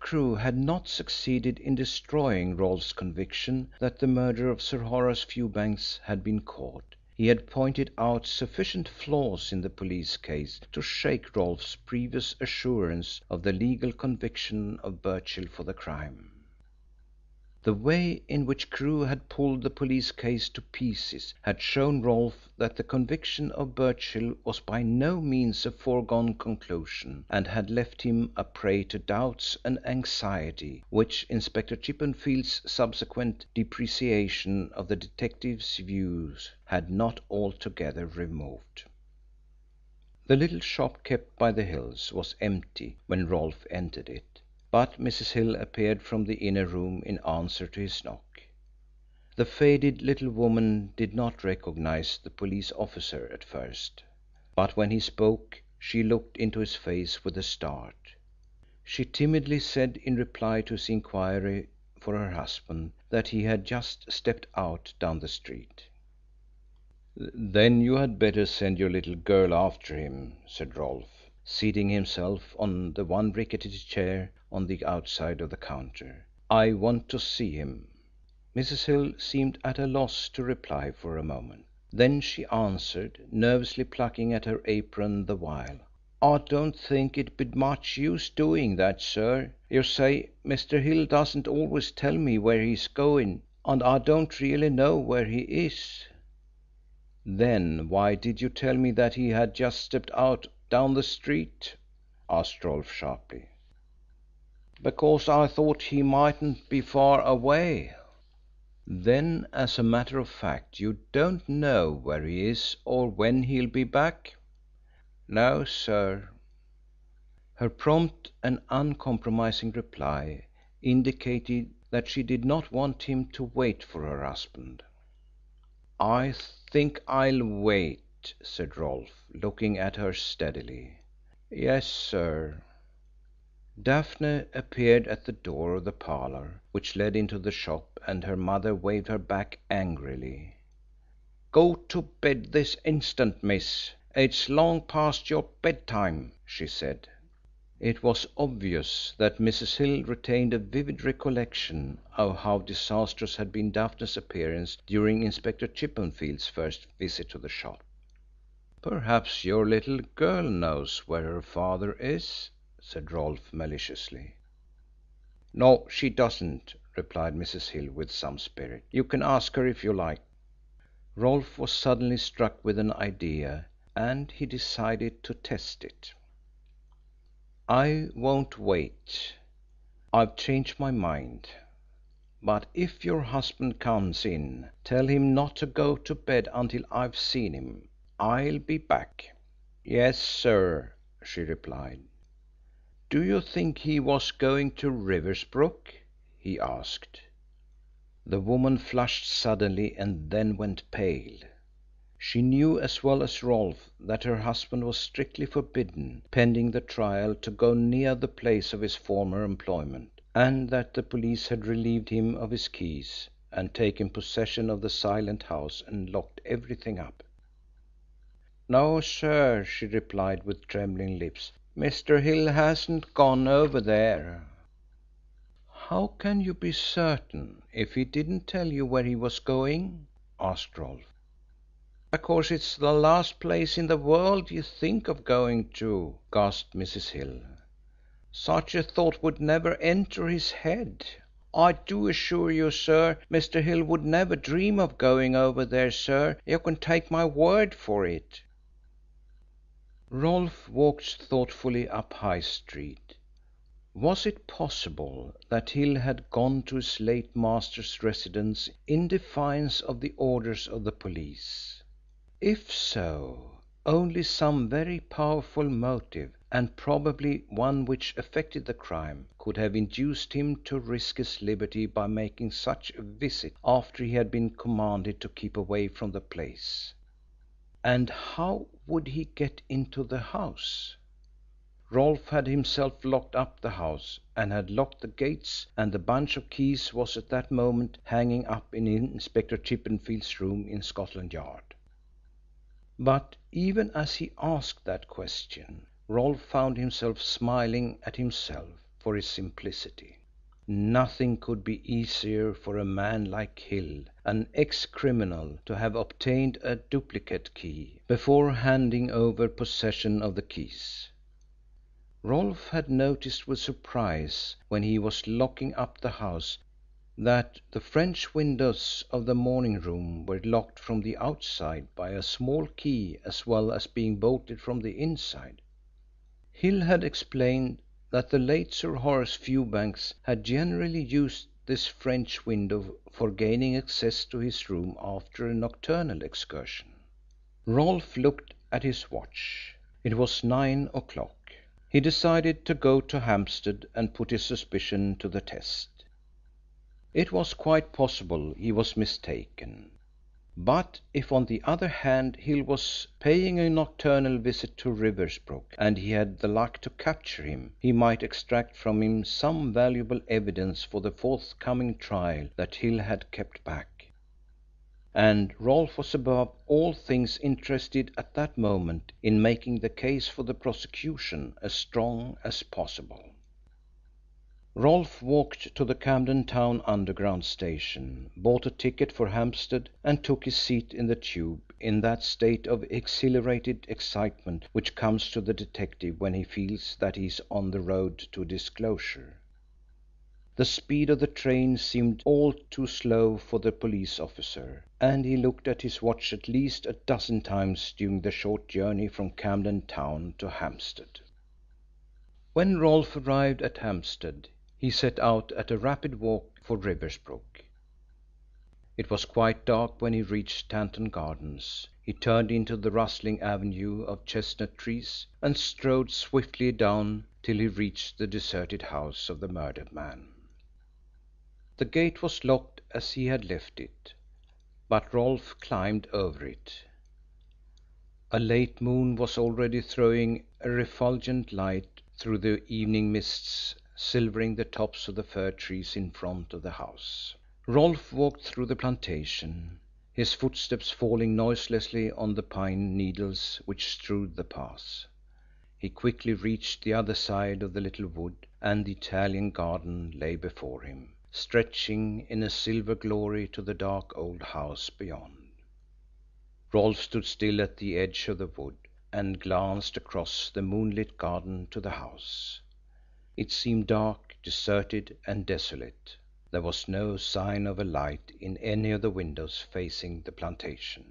Crewe had not succeeded in destroying Rolfe's conviction that the murderer of Sir Horace Fewbanks had been caught, he had pointed out sufficient flaws in the police case to shake Rolfe's previous assurance of the legal conviction of Birchill for the crime. The way in which Crewe had pulled the police case to pieces had shown Rolfe that the conviction of Birchill was by no means a foregone conclusion, and had left him a prey to doubts and anxiety which Inspector Chippenfield's subsequent depreciation of the detective's views had not altogether removed. The little shop kept by the Hills was empty when Rolfe entered it, but Mrs. Hill appeared from the inner room in answer to his knock. The faded little woman did not recognize the police officer at first, but when he spoke she looked into his face with a start. She timidly said in reply to his inquiry for her husband that he had just stepped out down the street. "Then you had better send your little girl after him," said Rolfe, seating himself on the one rickety chair on the outside of the counter. "I want to see him." Mrs. Hill seemed at a loss to reply for a moment. Then she answered, nervously plucking at her apron the while. "I don't think it'd be much use doing that, sir. You see, Mr. Hill doesn't always tell me where he's going, and I don't really know where he is." "Then why did you tell me that he had just stepped out down the street?" asked Rolfe sharply. "Because I thought he mightn't be far away." "Then, as a matter of fact, you don't know where he is or when he'll be back?" "No, sir." Her prompt and uncompromising reply indicated that she did not want him to wait for her husband. "I think I'll wait," said Rolfe, looking at her steadily. "Yes, sir." Daphne appeared at the door of the parlour which led into the shop, and her mother waved her back angrily. "Go to bed this instant, miss. It's long past your bedtime," she said. It was obvious that Mrs. Hill retained a vivid recollection of how disastrous had been Daphne's appearance during Inspector Chippenfield's first visit to the shop. "Perhaps your little girl knows where her father is," said Rolfe maliciously. "No, she doesn't," replied Mrs. Hill with some spirit. "You can ask her if you like." Rolfe was suddenly struck with an idea, and he decided to test it. "I won't wait. I've changed my mind. But if your husband comes in, tell him not to go to bed until I've seen him. I'll be back." "Yes, sir," she replied. "Do you think he was going to Riversbrook?" he asked. The woman flushed suddenly and then went pale. She knew as well as Rolfe that her husband was strictly forbidden, pending the trial, to go near the place of his former employment, and that the police had relieved him of his keys and taken possession of the Silent House and locked everything up. "No, sir," she replied with trembling lips. "Mr. Hill hasn't gone over there." "How can you be certain, if he didn't tell you where he was going?" asked Rolfe. "Because it's the last place in the world he'd think of going to," gasped Mrs. Hill. "Such a thought would never enter his head. I do assure you, sir, Mr. Hill would never dream of going over there, sir. You can take my word for it." Rolfe walked thoughtfully up High Street. Was it possible that Hill had gone to his late master's residence in defiance of the orders of the police? If so, only some very powerful motive, and probably one which affected the crime, could have induced him to risk his liberty by making such a visit after he had been commanded to keep away from the place. And how would he get into the house? Rolfe had himself locked up the house and had locked the gates, and the bunch of keys was at that moment hanging up in Inspector Chippenfield's room in Scotland Yard. But even as he asked that question, Rolfe found himself smiling at himself, for his simplicity. Nothing could be easier for a man like Hill, an ex-criminal, to have obtained a duplicate key before handing over possession of the keys. Rolfe had noticed with surprise, when he was locking up the house, that the French windows of the morning room were locked from the outside by a small key as well as being bolted from the inside. Hill had explained that the late Sir Horace Fewbanks had generally used this French window for gaining access to his room after a nocturnal excursion. Rolfe looked at his watch. It was 9 o'clock. He decided to go to Hampstead and put his suspicion to the test. It was quite possible he was mistaken, but if on the other hand Hill was paying a nocturnal visit to Riversbrook and he had the luck to capture him, he might extract from him some valuable evidence for the forthcoming trial that Hill had kept back. And Rolfe was above all things interested at that moment in making the case for the prosecution as strong as possible. Rolfe walked to the Camden Town Underground station, bought a ticket for Hampstead, and took his seat in the tube in that state of exhilarated excitement which comes to the detective when he feels that he is on the road to a disclosure. The speed of the train seemed all too slow for the police officer, and he looked at his watch at least a dozen times during the short journey from Camden Town to Hampstead. When Rolfe arrived at Hampstead, he set out at a rapid walk for Riversbrook. It was quite dark when he reached Tanton Gardens. He turned into the rustling avenue of chestnut trees and strode swiftly down till he reached the deserted house of the murdered man. The gate was locked as he had left it, but Rolfe climbed over it. A late moon was already throwing a refulgent light through the evening mists, silvering the tops of the fir trees in front of the house. Rolfe walked through the plantation, his footsteps falling noiselessly on the pine needles which strewed the path. He quickly reached the other side of the little wood, and the Italian garden lay before him, stretching in a silver glory to the dark old house beyond. Rolfe stood still at the edge of the wood and glanced across the moonlit garden to the house. It seemed dark, deserted, and desolate. There was no sign of a light in any of the windows facing the plantation.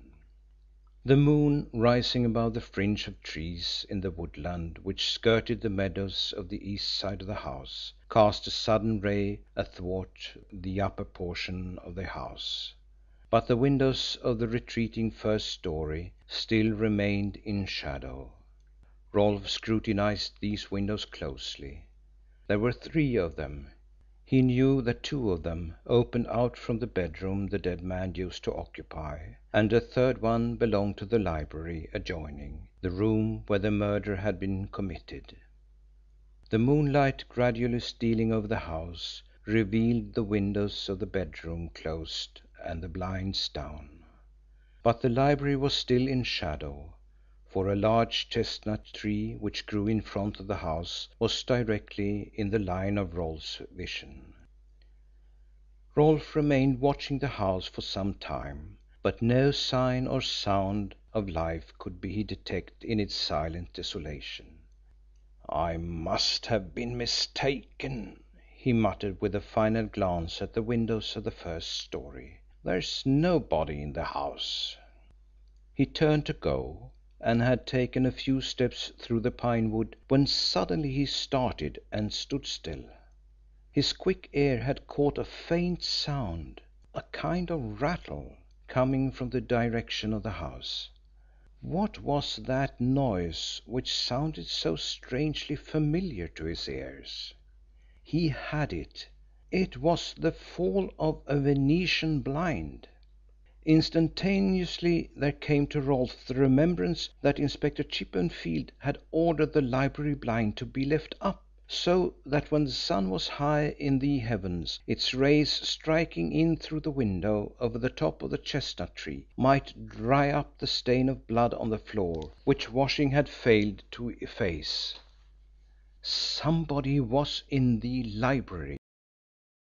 The moon, rising above the fringe of trees in the woodland which skirted the meadows of the east side of the house, cast a sudden ray athwart the upper portion of the house. But the windows of the retreating first story still remained in shadow. Rolfe scrutinized these windows closely. There were 3 of them. He knew that 2 of them opened out from the bedroom the dead man used to occupy, and a third one belonged to the library adjoining, the room where the murder had been committed. The moonlight, gradually stealing over the house, revealed the windows of the bedroom closed and the blinds down. But the library was still in shadow, for a large chestnut tree which grew in front of the house was directly in the line of Rolfe's vision. Rolfe remained watching the house for some time, but no sign or sound of life could he detect in its silent desolation. "I must have been mistaken," he muttered, with a final glance at the windows of the first story. "There's nobody in the house." He turned to go, and had taken a few steps through the pine wood when suddenly he started and stood still. His quick ear had caught a faint sound, a kind of rattle, coming from the direction of the house. What was that noise which sounded so strangely familiar to his ears? He had it. It was the fall of a Venetian blind. Instantaneously there came to Rolfe the remembrance that Inspector Chippenfield had ordered the library blind to be left up, so that when the sun was high in the heavens, its rays striking in through the window over the top of the chestnut tree might dry up the stain of blood on the floor, which washing had failed to efface. Somebody was in the library.